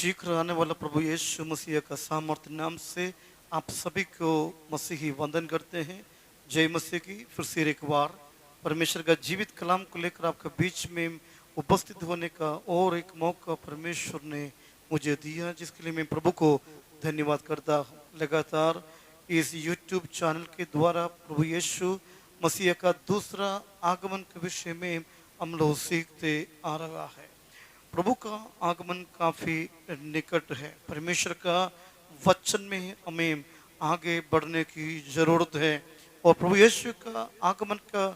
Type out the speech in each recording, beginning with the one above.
शीघ्र आने वाला प्रभु यीशु मसीह का सामर्थ्य नाम से आप सभी को मसीही वंदन करते हैं। जय मसीह की। फिर से एक बार परमेश्वर का जीवित कलाम को लेकर आपके बीच में उपस्थित होने का और एक मौका परमेश्वर ने मुझे दिया, जिसके लिए मैं प्रभु को धन्यवाद करता हूँ। लगातार इस यूट्यूब चैनल के द्वारा प्रभु यीशु मसीह का दूसरा आगमन के विषय में हम लोग सीखते आ रहा है। प्रभु का आगमन काफी निकट है। परमेश्वर का वचन में हमें आगे बढ़ने की जरूरत है और प्रभु यीशु का आगमन का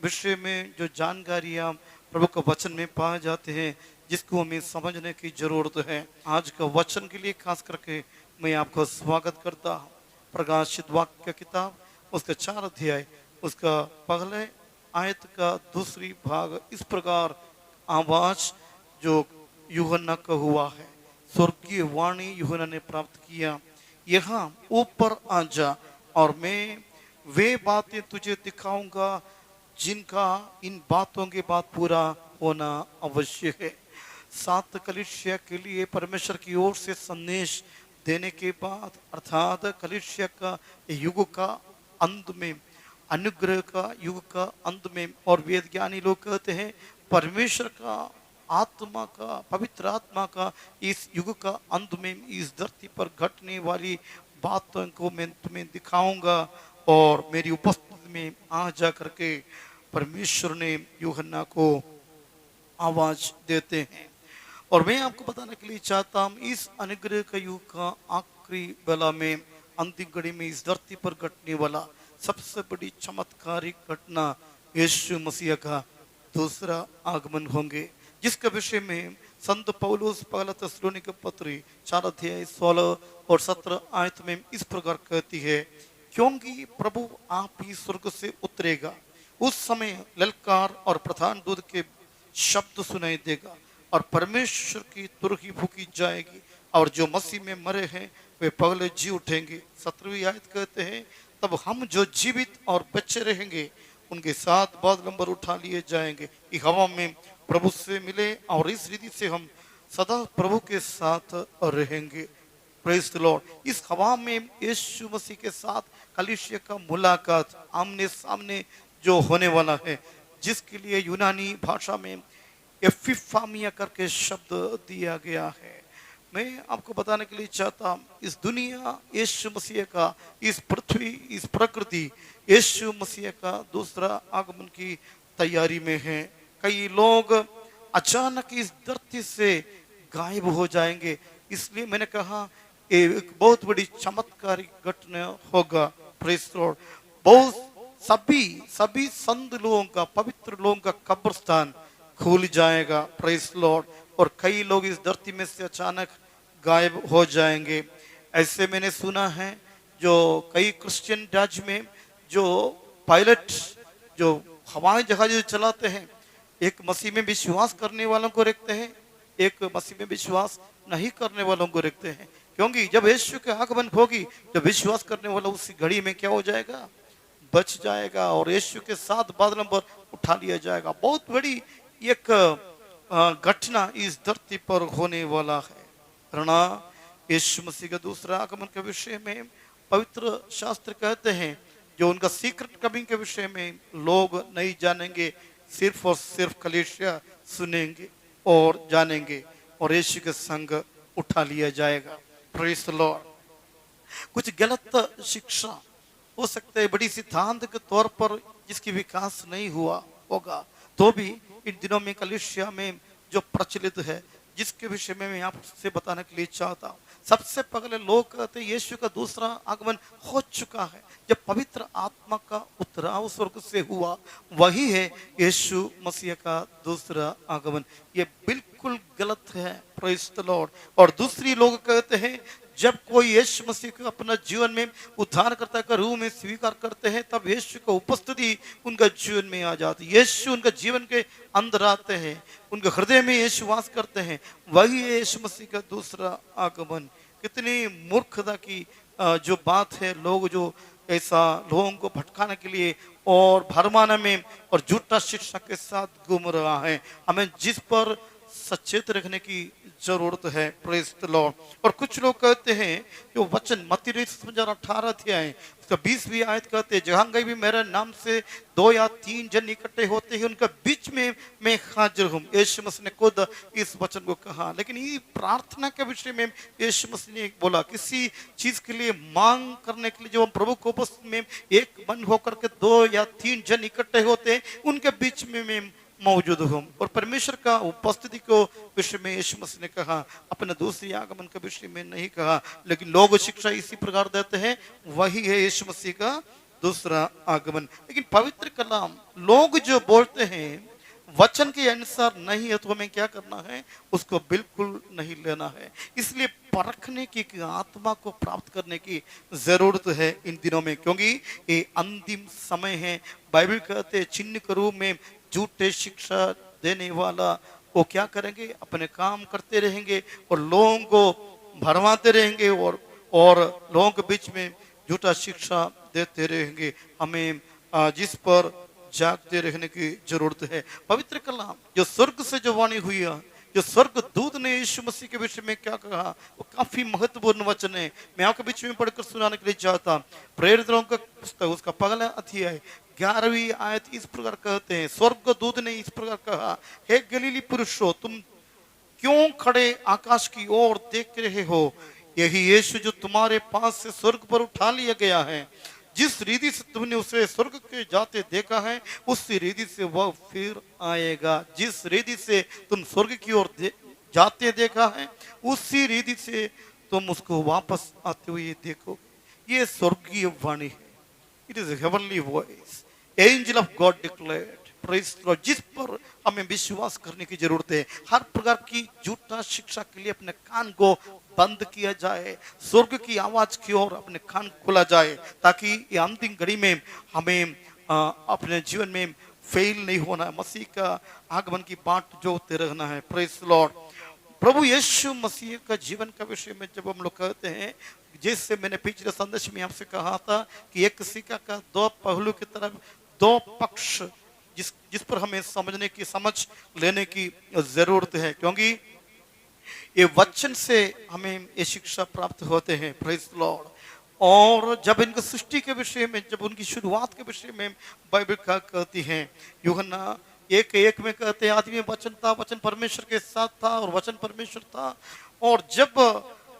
विषय में जो जानकारियाँ प्रभु का वचन में पाए जाते हैं, जिसको हमें समझने की जरूरत है। आज का वचन के लिए खास करके मैं आपको स्वागत करता हूँ। प्रकाशित वाक्य किताब उसका 4 अध्याय उसका पहले आयत का दूसरी भाग इस प्रकार आवाज जो यूहन्ना का हुआ है। स्वर्गीय वाणी यूहन्ना ने प्राप्त किया, यहाँ ऊपर आ जा और मैं वे बातें तुझे दिखाऊंगा जिनका इन बातों के बाद पूरा होना अवश्य है। 7 कलीसिया के लिए परमेश्वर की ओर से संदेश देने के बाद, अर्थात कलीसिया का युग का अंत में, अनुग्रह का युग का अंत में, और वेद ज्ञानी लोग कहते हैं परमेश्वर का आत्मा का, पवित्र आत्मा का इस युग का अंत में इस धरती पर घटने वाली बातों को मैं तुम्हें दिखाऊंगा। और मेरी उपस्थिति में आ जा करके परमेश्वर ने यूहन्ना को आवाज देते हैं। और मैं आपको बताने के लिए चाहता हूँ, इस अनुग्रह का युग का आखिरी बेला में, अंतिम घड़ी में इस धरती पर घटने वाला सबसे बड़ी चमत्कारिक घटना यीशु मसीह का दूसरा आगमन होंगे, जिसके विषय में संत पौलुस पहला थिस्सलुनीके पत्री 4 अध्याय 16 और 17 आयत में इस प्रकार कहती है, क्योंकि प्रभु आप ही स्वर्ग से उतरेगा, उस समय ललकार और प्रधान दूत के शब्द सुनाई देगा और परमेश्वर की तुरही फूकी जाएगी और जो मसीह में मरे हैं वे पहले जी उठेंगे। 17वीं आयत कहते हैं, तब हम जो जीवित और बचे रहेंगे उनके साथ बादलों पर उठा लिए जाएंगे, कि हवा में प्रभु से मिले और इस रीति से हम सदा प्रभु के साथ रहेंगे। Praise the Lord. इस हवा में यीशु मसीह के साथ कलीसिया का मुलाकात आमने सामने जो होने वाला है, जिसके लिए यूनानी भाषा में एपिफानिया करके शब्द दिया गया है। मैं आपको बताने के लिए चाहता हूँ, इस दुनिया यीशु मसीह का, इस पृथ्वी, इस प्रकृति यीशु मसीह का दूसरा आगमन की तैयारी में है। कई लोग अचानक इस धरती से गायब हो जाएंगे, इसलिए मैंने कहा एक बहुत बड़ी चमत्कारिक घटना होगा। Praise the Lord. बहुत सभी संत लोगों का, पवित्र लोगों का कब्रिस्तान खुल जाएगा। Praise the Lord. और कई लोग इस धरती में से अचानक गायब हो जाएंगे। ऐसे मैंने सुना है, जो कई क्रिश्चियन राज्य में जो पायलट, जो हवाई जहाज चलाते हैं, एक मसीह में विश्वास करने वालों को रखते हैं, एक मसीह में विश्वास नहीं करने वालों को रखते हैं। क्योंकि जब यीशु के आगमन होगी, जब विश्वास करने वाला उसी घड़ी में क्या हो जाएगा, बच जाएगा और यीशु के साथ बादलों पर उठा लिया जाएगा। बहुत बड़ी एक घटना इस धरती पर होने वाला है। रना यीशु मसीह का दूसरा आगमन के विषय में पवित्र शास्त्र कहते हैं, जो उनका सीक्रेट कमिंग के विषय में लोग नहीं जानेंगे, सिर्फ और सिर्फ कलीसिया सुनेंगे और जानेंगे और यीशु के संग उठा लिया जाएगा। Praise the Lord. कुछ गलत शिक्षा हो सकता है, बड़ी सिद्धांत के तौर पर जिसकी विकास नहीं हुआ होगा, तो भी इन दिनों में कलीसिया में जो प्रचलित है, जिसके विषय में मैं आपसे बताने के लिए चाहता हूँ। सबसे पहले लोग कहते हैं यीशु का दूसरा आगमन हो चुका है। जब पवित्र आत्मा का उतराव स्वर्ग से हुआ, वही है यीशु मसीह का दूसरा आगमन। ये बिल्कुल गलत है। Praise the Lord. और दूसरी लोग कहते हैं, जब कोई यीशु मसीह को अपना जीवन में उद्धारकर्ता का रूप में स्वीकार करते हैं, तब यीशु की उपस्थिति उनका जीवन में आ जाती है। यीशु उनका जीवन के अंदर आते हैं, उनके हृदय में यीशु वास करते हैं। वही है यीशु मसीह का दूसरा आगमन। कितनी मूर्खता की जो बात है। लोग जो ऐसा लोगों को भटकाने के लिए और भरमाने में और झूठा शिक्षा के साथ घूम रहा है। हमें जिस पर सचेत रहने की जरूरत है। Praise the Lord. और कुछ लोग कहते हैं जो वचन मत्ती 18 अध्याय उसका 20वीं आयत कहते हैं, जहां कहीं भी मेरे नाम से 2 या 3 जन इकट्ठे होते हैं उनका बीच में मैं हाजिर हूं। यीशु मसीह ने खुद इस वचन को कहा। लेकिन ये प्रार्थना के विषय में यीशु मसीह ने बोला, किसी चीज के लिए मांग करने के लिए जो हम प्रभु को उपस्थिति में एक मन होकर के 2 या 3 जन इकट्ठे होते हैं उनके बीच में मैं मौजूद हूं। और परमेश्वर का उपस्थिति को विषय में यीशु मसीह ने कहा, अपने दूसरी आगमन के विषय में नहीं कहा। लेकिन लोग शिक्षा इसी प्रकार देते हैं, वही है यीशु मसीह का दूसरा आगमन। लेकिन पवित्र कलाम लोग जो बोलते हैं वचन के अनुसार नहीं है तो हमें क्या करना है, उसको बिल्कुल नहीं लेना है। इसलिए परखने की आत्मा को प्राप्त करने की जरूरत है इन दिनों में, क्योंकि ये अंतिम समय है। बाइबल कहते हैं चिन्ह के रूप में झूठे शिक्षा देने वाला वो क्या करेंगे, अपने काम करते रहेंगे और लोगों को भरमाते रहेंगे और लोगों के बीच में झूठा शिक्षा देते रहेंगे। हमें जिस पर जागते रहने की जरूरत है। पवित्र कलाम जो स्वर्ग से जो वाणी हुई है, जो स्वर्ग दूत ने यीशु मसीह के विषय में क्या कहा, वो काफी महत्वपूर्ण वचन है। मैं आपके बीच में पढ़कर सुनाने के लिए चाहता। प्रेरितों का पुस्तक उसका पहला अध्याय 11वीं आयत इस प्रकार कहते हैं, स्वर्ग दूत ने इस प्रकार कहा, हे गलीली पुरुषों तुम क्यों खड़े आकाश की ओर देख रहे हो, यही यीशु जो तुम्हारे पास से स्वर्ग पर उठा लिया गया है, जिस रीति से तुमने उसे स्वर्ग के जाते देखा है उसी रीति से वह फिर आएगा। जिस रीति से तुम स्वर्ग की ओर जाते देखा है उसी रीति से तुम उसको वापस आते हुए देखोगे। ये स्वर्गीय वाणी है। It is heavenly voice, angel of God declared. Praise the Lord. जिस पर हमें विश्वास करने की जरूरत है। हर प्रकार की झूठा शिक्षा के लिए अपने कान को बंद किया जाए, स्वर्ग की आवाज की ओर अपने कान खोला जाए, ताकि ये अंतिम घड़ी में हमें अपने जीवन में फेल नहीं होना है। मसीह का आगमन की बाट जोते रहना है। Praise the Lord. प्रभु यीशु मसीह का जीवन का विषय में जब हम लोग कहते हैं, जैसे मैंने पिछले संदेश में आपसे कहा था कि एक सिक्का का 2 पहलू की तरफ 2 पक्ष जिस पर हमें समझने की समझ लेने की जरूरत है, क्योंकि ये वचन से हमें ये शिक्षा प्राप्त होते हैं। Praise the Lord. और जब इनकी सृष्टि के विषय में, जब उनकी शुरुआत के विषय में बाइबल का कहती है, यूहन्ना 1:1 में कहते हैं, आदि में वचन था, वचन परमेश्वर के साथ था और वचन परमेश्वर था। और जब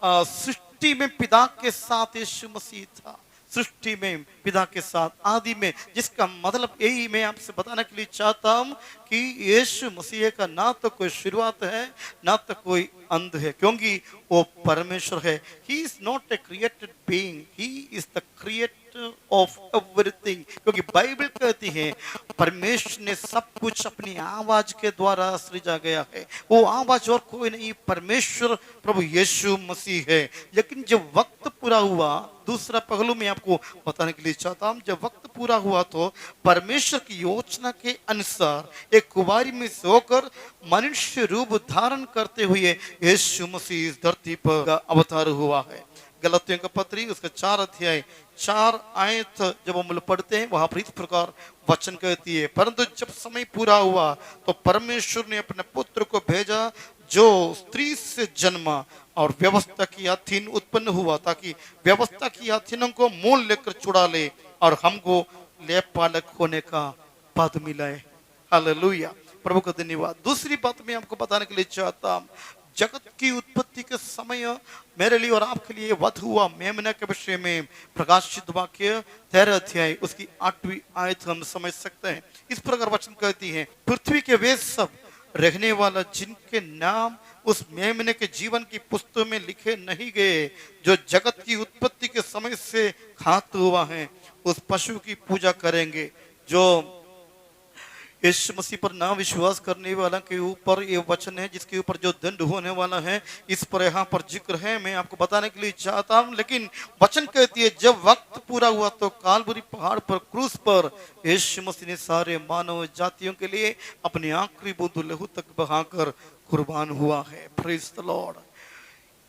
सृष्टि में पिता के साथ यीशु मसीह था, सृष्टि में पिता के साथ आदि में, जिसका मतलब यही मैं आपसे बताने के लिए चाहता हूं कि यीशु मसीह का ना तो कोई शुरुआत है ना तो कोई अंत है, क्योंकि वो परमेश्वर है। He is not a created being, he is the creator of everything. क्योंकि बाइबल कहती है परमेश्वर ने सब कुछ अपनी आवाज के द्वारा सृजा गया है। वो आवाज और कोई नहीं, परमेश्वर प्रभु यीशु मसीह है। लेकिन जब वक्त पूरा हुआ, दूसरा पहलू में आपको बताने के लिए चाहता हूं, जब वक्त पूरा हुआ तो परमेश्वर की योजना के अनुसार एक कुंवारी में से होकर मनुष्य रूप धारण करते हुए यीशु मसीह इस धरती पर अवतार हुआ है। गलतियों का पत्री उसका 4 अध्याय 4 आयत जब हम पढ़ते हैं, वहां पर इस प्रकार वचन कहती है, परंतु जब समय पूरा हुआ तो परमेश्वर ने अपने पुत्र को भेजा जो स्त्री से जन्मा और व्यवस्था की अधीन उत्पन्न हुआ, ताकि व्यवस्था की अधीनों को मोल लेकर छुड़ा ले और हमको लेपालक होने का पद मिला है। हालेलुया, प्रभु का धन्यवाद। दूसरी बात मैं आपको बताने के लिए चाहता हूं, जगत की उत्पत्ति के समय मेरे लिए और आपके लिए वध हुआ मेमना के विषय में प्रकाशित वाक्य 13 अध्याय उसकी 8वीं आयत हम समझ सकते हैं। इस प्रकार वचन कहती है, पृथ्वी के वे सब रहने वाला जिनके नाम उस मेमने के जीवन की पुस्तक में लिखे नहीं गए, जो जगत की उत्पत्ति के समय से खात हुआ है, उस पशु की पूजा करेंगे। जो यीशु मसीह पर ना विश्वास करने वाला के ऊपर ये वचन है, जिसके ऊपर जो दंड होने वाला है, इस पर यहाँ पर जिक्र है। मैं आपको बताने के लिए चाहता हूँ, लेकिन वचन कहती है जब वक्त पूरा हुआ तो कालवरी पहाड़ पर क्रूस पर यीशु मसीह ने सारे मानव जातियों के लिए अपने आखिरी बूंद लहू तक बहाकर कुर्बान हुआ है। Praise the Lord.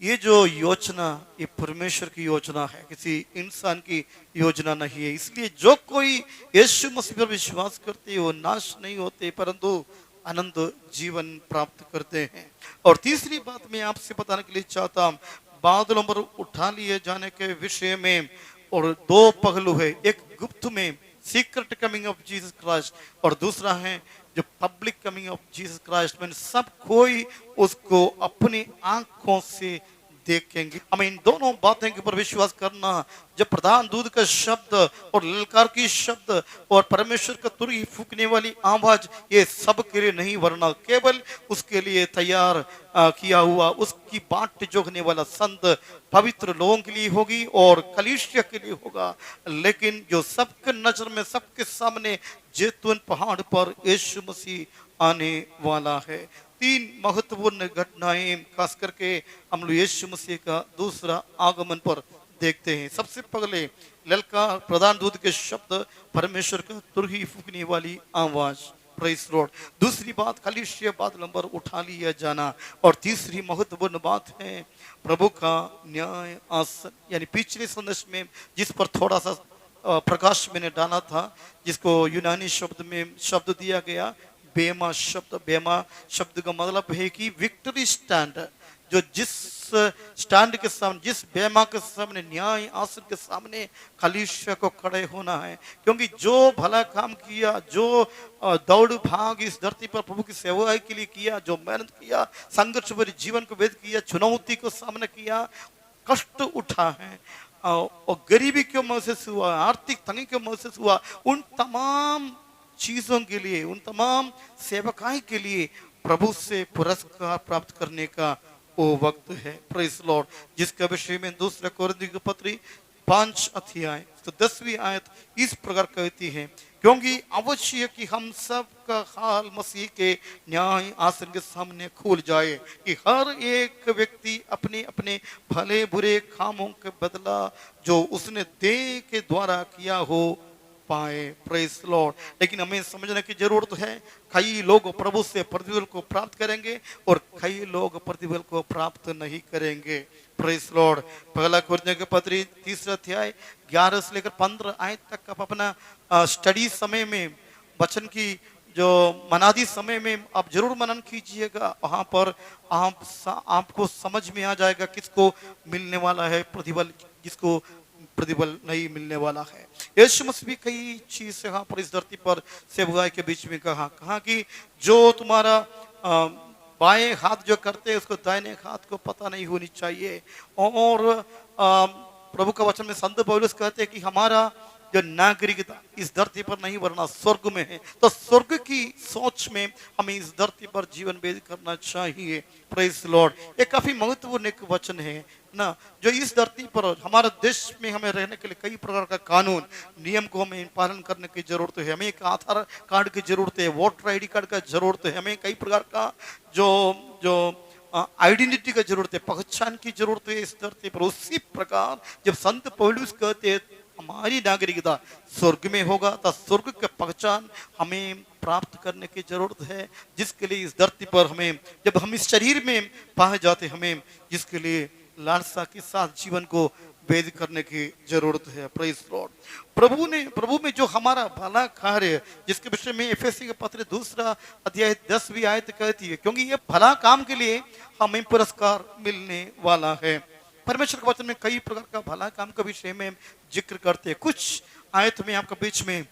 ये जो योजना, ये परमेश्वर की योजना है, किसी इंसान की योजना नहीं है। इसलिए जो कोई यीशु मसीह पर विश्वास करते वो नाश नहीं होते परंतु आनंद जीवन प्राप्त करते हैं। और तीसरी बात मैं आपसे बताने के लिए चाहता हूँ, बादलों पर उठा लिए जाने के विषय में और दो पहलू है, एक गुप्त में secret coming of Jesus Christ और दूसरा है जो public coming of Jesus Christ में सब कोई उसको अपनी आंखों से देखेंगे। हमें इन दोनों बातों के ऊपर विश्वास करना, जब प्रधान दूत का शब्द और ललकार की शब्द और परमेश्वर का तुरही फूकने वाली आवाज, ये सब के लिए नहीं वरना केवल उसके लिए तैयार किया हुआ उसकी बाट जोगने वाला संत पवित्र लोगों के लिए होगी और कलीसिया के लिए होगा। लेकिन जो सबके नजर में सबके सामने जैतून पहाड़ पर यीशु मसीह आने वाला है। तीन महत्वपूर्ण घटनाएं खास करके हम लोग यीशु मसीह का दूसरा आगमन पर देखते हैं। सबसे पहले ललकार, प्रधान दूत के शब्द, परमेश्वर का तुरही फूकने वाली आवाज, प्रेज लॉर्ड। दूसरी बात कलीसिया बादलों पर उठा लिया जाना और तीसरी महत्वपूर्ण बात है प्रभु का न्याय आसन। यानी पिछले संदेश में जिस पर थोड़ा सा प्रकाश मैंने डाला था, जिसको यूनानी शब्द में शब्द दिया गया बेमा शब्द। बेमा शब्द का मतलब है कि विक्ट्री स्टैंड, जो जिस स्टैंड के सामने, जिस बेमा के सामने, न्याय आसन के सामने कलीसिया को खड़े होना है। क्योंकि जो भला काम किया, जो दौड़ भाग इस धरती पर प्रभु की सेवा के लिए किया, जो मेहनत किया, संघर्ष भरे जीवन को व्यतीत किया, चुनौती को सामना किया, कष्ट उठा है और गरीबी क्यों महसूस हुआ, आर्थिक तंगी क्यों महसूस हुआ, उन तमाम चीजों के लिए, उन तमाम सेवकाई के लिए प्रभु से पुरस्कार प्राप्त करने का वो वक्त है। Praise Lord. जिसका विषय में दूसरा कोरिन्थियों की पत्री 5 अध्याय तो 10वीं आयत इस प्रकार कहती है, क्योंकि अवश्य कि हम सब का हाल मसीह के न्याय आसन के सामने खुल जाए कि हर एक व्यक्ति अपने अपने भले बुरे कामों के बदला जो उसने देह के द्वारा किया हो पाए। Praise Lord. लेकिन हमें समझने की जरूरत है, कई लोग प्रभु से प्रतिफल को प्राप्त करेंगे और कई लोग प्रतिफल को प्राप्त नहीं करेंगे। Praise Lord. पहला कोरिन्थियों की पत्री 3 अध्याय 11 से लेकर 15 आयत तक आप अपना स्टडी समय में, वचन की जो मनादी समय में आप जरूर मनन कीजिएगा। वहां पर आपको समझ में आ जाएगा किसको मिलने वाला है प्रतिफल, किसको प्रतिफल नहीं मिलने वाला है। यीशु मसीह भी कई चीज यहाँ पर इस धरती पर सेवकाई के बीच में कहा कि जो तुम्हारा बाएं हाथ जो करते हैं उसको दाहिने हाथ को पता नहीं होनी चाहिए। और प्रभु का वचन में संत पौलुस कहते हैं कि हमारा जो नागरिकता इस धरती पर नहीं वरना स्वर्ग में है, तो स्वर्ग की सोच में हमें इस धरती पर जीवन व्यतीत करना चाहिए। Praise Lord. ये काफी महत्वपूर्ण एक वचन है ना, जो इस धरती पर हमारे देश में हमें रहने के लिए कई प्रकार का कानून नियम को हमें पालन करने की जरूरत है। हमें एक आधार कार्ड की जरूरत है, वोटर ID कार्ड का जरूरत है, हमें कई प्रकार का जो आइडेंटिटी का जरूरत है, पहचान की जरूरत है इस धरती पर। उसी प्रकार जब संत पौलुस कहते हैं हमारी नागरिकता स्वर्ग में होगा, तो स्वर्ग का पहचान हमें प्राप्त करने की जरूरत है, जिसके लिए इस धरती पर हमें, जब हम इस शरीर में पाए जाते हमें जिसके लिए लालसा के साथ जीवन को व्यतीत करने की जरूरत है। Praise Lord. प्रभु में जो हमारा भला कार्य, जिसके विषय में एफएससी के पत्र 2 अध्याय 10वीं आयत कहती है, क्योंकि ये भला काम के लिए हमें पुरस्कार मिलने वाला है। परमेश्वर के वचन में कई प्रकार का भला काम के विषय में जिक्र करते हैं। कुछ आयत में आपके बीच में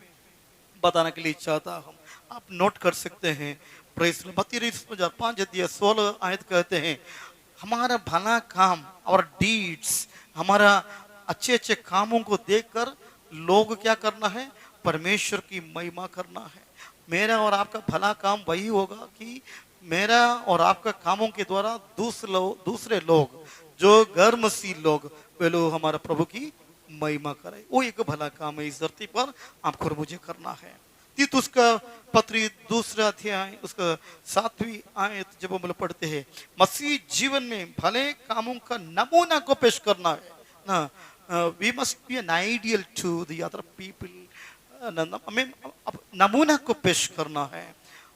बताने के लिए चाहता हूं, आप नोट कर सकते हैं। Praise Lord. मत्ती 5 अध्याय 16 आयत कहते हैं, हमारा भला काम और डीड्स, हमारा अच्छे अच्छे कामों को देखकर लोग क्या करना है, परमेश्वर की महिमा करना है। मेरा और आपका भला काम वही होगा कि मेरा और आपका कामों के द्वारा दूसरे लोग जो गैर मसीह लोग, वे लोग हमारा प्रभु की महिमा करें। वो एक भला काम है इस धरती पर आपको और मुझे करना है। तीतुस का पत्री 2 अध्याय उसका 7वीं आयत जब हम लोग पढ़ते हैं, मसीह जीवन में भले कामों का नमूना को पेश करना है ना। We must be an ideal to the other people. हमें नमूना को पेश करना है।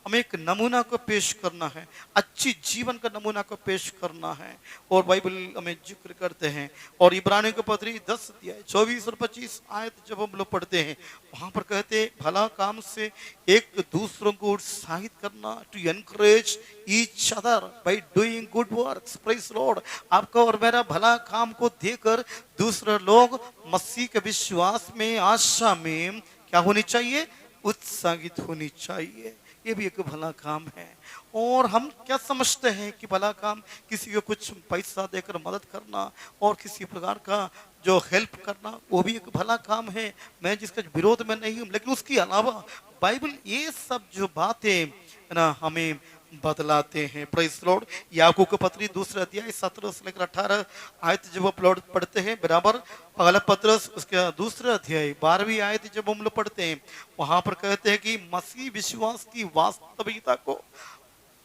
हमें एक नमूना को पेश करना है, अच्छी जीवन का नमूना को पेश करना है। और बाइबल हमें जिक्र करते हैं, और इब्रानियों की पत्री 10 अध्याय 24 और 25 आयत जब हम लोग पढ़ते हैं, वहां पर कहते हैं भला काम से एक दूसरों को उत्साहित करना, to encourage each other by doing good works. Praise Lord. आपका और मेरा भला काम को देकर दूसरे लोग मसीह के विश्वास में, आशा में क्या होनी चाहिए? उत्साहित होनी चाहिए। ये भी एक भला काम है। और हम क्या समझते हैं कि भला काम किसी को कुछ पैसा देकर मदद करना और किसी प्रकार का जो हेल्प करना, वो भी एक भला काम है। मैं जिसका विरोध में नहीं हूं, लेकिन उसके अलावा बाइबल ये सब जो बातें ना हमें बदलाते हैं। Praise Lord. याकूब की पत्री 2 अध्याय 17 से लेकर 18 आयत जब आप लोग पढ़ते हैं, बराबर पहला पत्रस उसके 2 अध्याय 12वीं आयत जब हम लोग पढ़ते हैं, वहां पर कहते हैं कि मसीह विश्वास की वास्तविकता को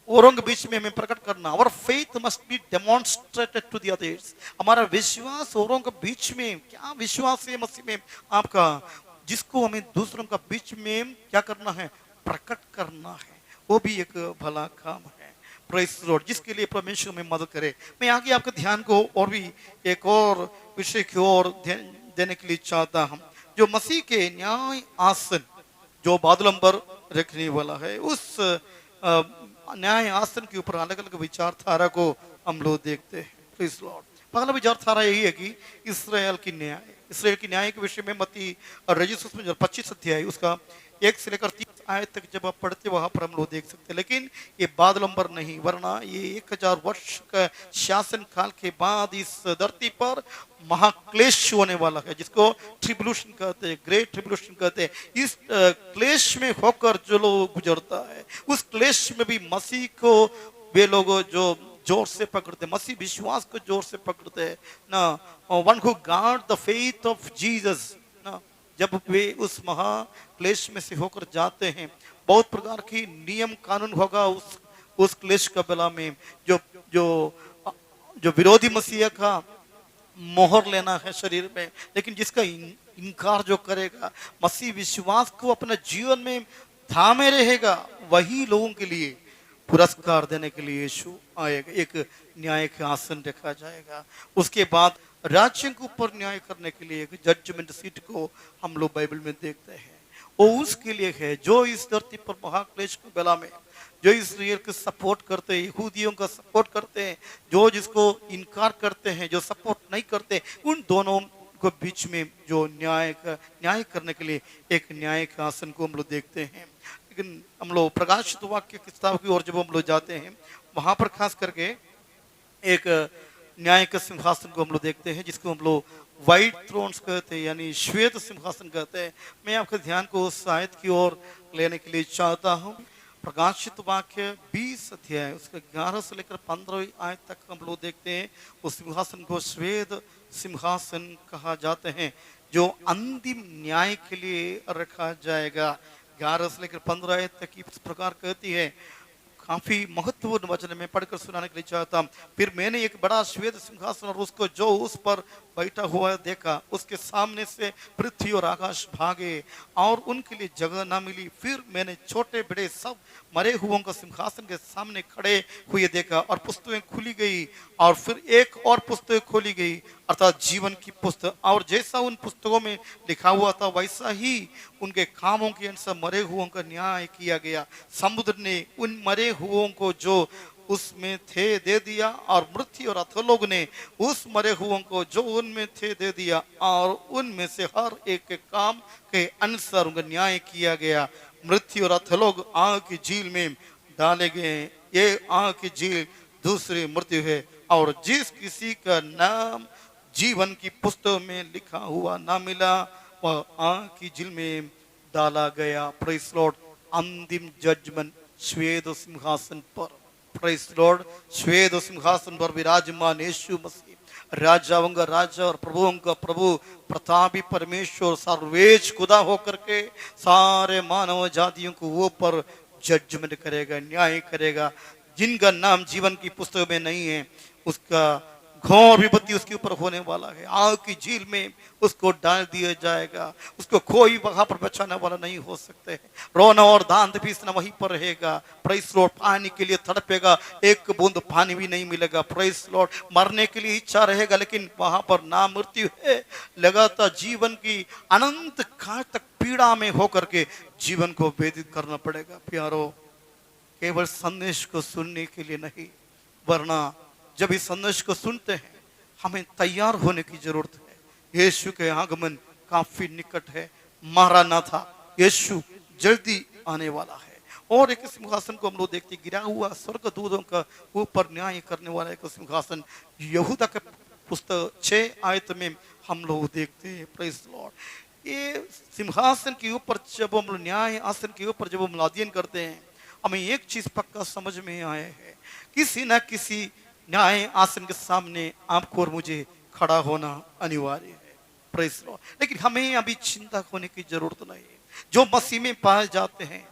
औरों के बीच में हमें प्रकट करना। और faith must be demonstrated to the others. हमारा विश्वास औरों के बीच में, क्या विश्वास है मसीह में आपका, जिसको हमें दूसरों का बीच में क्या करना है? प्रकट करना है। वो भी एक भला काम है। Praise Lord. जिसके लिए परमेश्वर में मदद करे। मैं आगे आपके ध्यान को और भी एक और विषय की ओर देने के लिए चाहता हूं। जो मसीह के न्याय आसन जो बादलों पर रखने वाला है, उस न्याय आसन के ऊपर अलग अलग विचारधारा को हम लोग देखते हैं। Praise Lord. पहला विचारधारा यही है कि इसराइल की न्याय के विषय में मत्ती और रजिस्टर में 25 अध्याय उसका 1 से लेकर 30 आयत तक जब आप पढ़ते वहां पर हम लोग देख सकते हैं। लेकिन ये बादलों पर नहीं, वरना ये 1000 वर्ष का शासन काल के बाद इस धरती पर महाक्लेश होने वाला है, जिसको ट्रिब्यूलेशन कहते हैं, ग्रेट ट्रिब्यूलेशन कहते हैं। इस क्लेश में होकर जो लोग गुजरता है, उस क्लेश में भी मसीह को वे लोग जो जोर से पकड़ते, मसीह विश्वास को जोर से पकड़ते हैं ना। One who guard the faith of Jesus ना, जब वे उस महाक्लेश में से होकर जाते हैं, बहुत प्रकार की नियम कानून होगा उस क्लेश का बेला में। जो जो जो विरोधी मसीह का मोहर लेना है शरीर में, लेकिन जिसका इनकार जो करेगा, मसीह विश्वास को अपने जीवन में थामे रहेगा, वही लोगों के लिए पुरस्कार देने के लिए यीशु आएगा। एक न्याय का आसन रखा जाएगा। उसके बाद राज्य के ऊपर न्याय करने के लिए एक जजमेंट सीट को हम लोग बाइबल में देखते हैं। वो उसके लिए है जो इस धरती पर महाक्लेश के बेला में जो इसराइल को सपोर्ट करते हैं, यहूदियों का सपोर्ट करते हैं, जो जिसको इनकार करते हैं, जो सपोर्ट नहीं करते, उन दोनों को बीच में जो न्याय करने के लिए एक न्याय का आसन को हम लोग देखते हैं। लेकिन हम लोग प्रकाशित वाक्य की किताब की ओर जब हम लोग जाते हैं, वहां पर खास करके एक न्याय का सिंहासन को हम लोग देखते हैं, जिसको हम लोग व्हाइट थ्रोन्स कहते हैं, यानी श्वेत सिंहासन कहते हैं। मैं आपके ध्यान को उस आयत की ओर लेने के लिए चाहता हूँ। प्रकाशित वाक्य 20 अध्याय उसका 11 से लेकर 15 आयत तक हम लोग देखते हैं। उस सिंहासन को श्वेत सिंहासन कहा जाते हैं, जो अंतिम न्याय के लिए रखा जाएगा। 11 से लेकर 15 आयत तक इस प्रकार कहती है। काफी महत्वपूर्ण वचन में पढ़कर सुनाने के लिए चाहता हूं। फिर मैंने एक बड़ा श्वेत सिंहासन और उसको जो उस पर बैठा हुआ देखा। उसके सामने से पृथ्वी और आकाश भागे और उनके लिए जगह ना मिली। फिर मैंने छोटे बड़े सब मरे हुओं को सिंहासन के सामने खड़े हुए देखा और पुस्तकें खुली गई। और फिर एक और पुस्तक खोली गई, अर्थात जीवन की पुस्तक। और जैसा उन पुस्तकों में लिखा हुआ था, वैसा ही उनके कामों के अनुसार मरे हुओं का न्याय किया गया। समुद्र ने उन मरे हुओं को जो उसमें थे दे दिया, और मृत्यु और अधोलोक ने उस मरे हुओं को जो उनमें थे दे दिया, और उनमें से हर एक के काम के अनुसार उनका न्याय किया गया। मृत्यु और अधोलोक आग की झील में डाले गए। ये आग की झील दूसरी मृत्यु है, और जिस किसी का नाम जीवन की पुस्तक में लिखा हुआ ना मिला, वह आग की झील में डाला गया। Praise Lord. अंतिम जजमेंट श्वेत सिंहासन पर, प्रेज लॉर्ड, श्वेत सिंहासन पर विराजमान यीशु मसीह, राजाओं का राजा और प्रभुओं का प्रभु, प्रतापी परमेश्वर, सर्वेश खुदा होकर के सारे मानव जातियों को वो पर जजमेंट करेगा, न्याय करेगा। जिनका नाम जीवन की पुस्तक में नहीं है, उसका घोर विपत्ति उसके ऊपर होने वाला है। आग की झील में उसको डाल दिया जाएगा, उसको कोई वहां पर बचाने वाला नहीं हो सकते है। रोना और दांत पीसना वहीं पर रहेगा। प्रेस लॉर्ड, पानी के लिए तड़पेगा, एक बूंद पानी भी नहीं मिलेगा। प्रेस लॉर्ड, मरने के लिए इच्छा रहेगा लेकिन वहां पर ना मृत्यु है। लगातार जीवन की अनंत काल तक पीड़ा में होकर के जीवन को व्यतीत करना पड़ेगा। प्यारो, केवल संदेश को सुनने के लिए नहीं, वरना जब इस संदेश को सुनते हैं हमें तैयार होने की जरूरत है। यीशु के आगमन काफी निकट है। मारानाथा, यीशु जल्दी आने वाला है। और एक सिंहासन को हम लोग देखते, गिरा हुआ स्वर्गदूतों का ऊपर न्याय करने वाला एक सिंहासन, यहूदा के पुस्तक 6 आयत में हम लोग देखते हैं। प्रेज लॉर्ड, ये सिंहासन के ऊपर जब हम न्याय आसन के ऊपर जब हम अध्ययन करते हैं, हमें एक चीज पक्का समझ में आया है, किसी ना किसी न्याय आसन के सामने आपको और मुझे खड़ा होना अनिवार्य है। प्रेज लॉर्ड, लेकिन हमें अभी चिंता होने की जरूरत नहीं है। जो मसीह में पाए जाते हैं,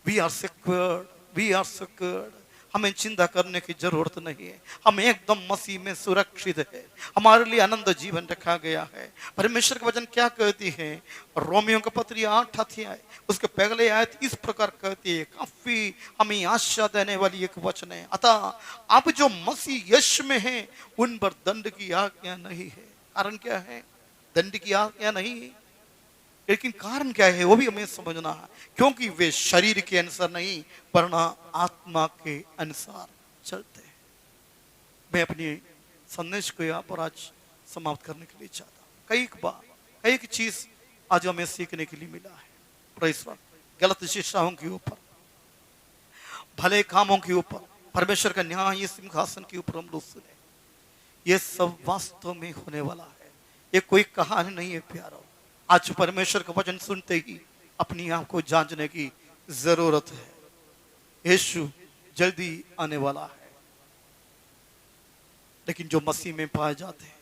we are secured, we are secured. हमें चिंता करने की जरूरत नहीं है। हम एकदम मसीह में सुरक्षित है। हमारे लिए आनंद जीवन रखा गया है। परमेश्वर का वचन क्या कहती है? रोमियो का पत्री 8 अध्याय उसके पहले आयत इस प्रकार कहती है, काफी हमें आशा देने वाली एक वचन है। अतः अब जो मसीह यीशु में है उन पर दंड की आज्ञा नहीं है। कारण क्या है? दंड की आज्ञा नहीं है, लेकिन कारण क्या है वो भी हमें समझना है। क्योंकि वे शरीर के अनुसार नहीं वरना आत्मा के अनुसार चलते हैं। मैं अपनी संदेश को यहाँ पर आज समाप्त करने के लिए चाहता हूँ। कई चीज आज हमें सीखने के लिए मिला है। प्रेज़ लॉर्ड, गलत शिक्षाओं के ऊपर, भले कामों के ऊपर, परमेश्वर का न्याय सिंहासन के ऊपर हम लोग सुने। ये सब वास्तव में होने वाला है, ये कोई कहानी नहीं है प्यारो। आज परमेश्वर का वचन सुनते ही अपनी आंख को जांचने की जरूरत है। यीशु जल्दी आने वाला है, लेकिन जो मसीह में पाए जाते हैं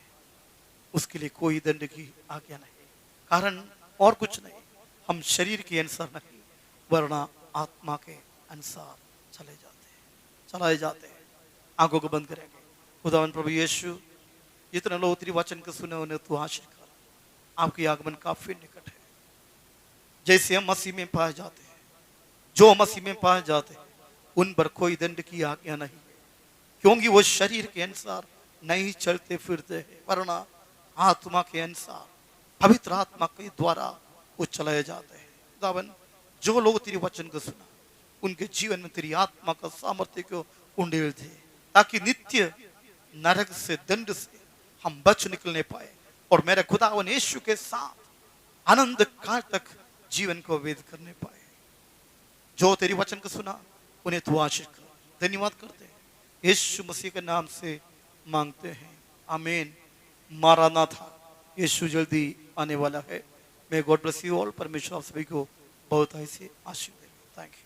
उसके लिए कोई दंड की आज्ञा नहीं। कारण और कुछ नहीं, हम शरीर के अनुसार नहीं वरना आत्मा के अनुसार चलाए जाते हैं। आंखों को बंद करेंगे। खुदावन प्रभु यीशु, जितने लोग तेरी वचन को सुने उन्हें तू आशीष कर। आपकी आगमन काफी निकट है। जैसे हम मसीह में पाए जाते हैं, जो मसीह में पाए जाते हैं उन पर कोई दंड की आज्ञा नहीं है, क्योंकि वो शरीर के अनुसार नहीं चलते फिरते हैं वरना आत्मा के अनुसार, पवित्र आत्मा के द्वारा वो चलाए जाते हैं। खुदावन, जो लोग तेरी वचन को सुना उनके जीवन में तेरी आत्मा का सामर्थ्य को उंडेल दे, ताकि नित्य नरक से, दंड से हम बच निकलने पाए और मेरे खुदावन यीशु के साथ आनंद काल तक जीवन को वेद करने पाए। जो तेरी वचन को सुना उन्हें तू आशीष कर। धन्यवाद करते हैं, यीशु मसीह के नाम से मांगते हैं, आमीन। मारानाथा, यीशु जल्दी आने वाला है। मैं गॉड ब्लेस यू ऑल। परमेश्वर आप सभी को बहुत ऐसे आशीष दे। Thank you.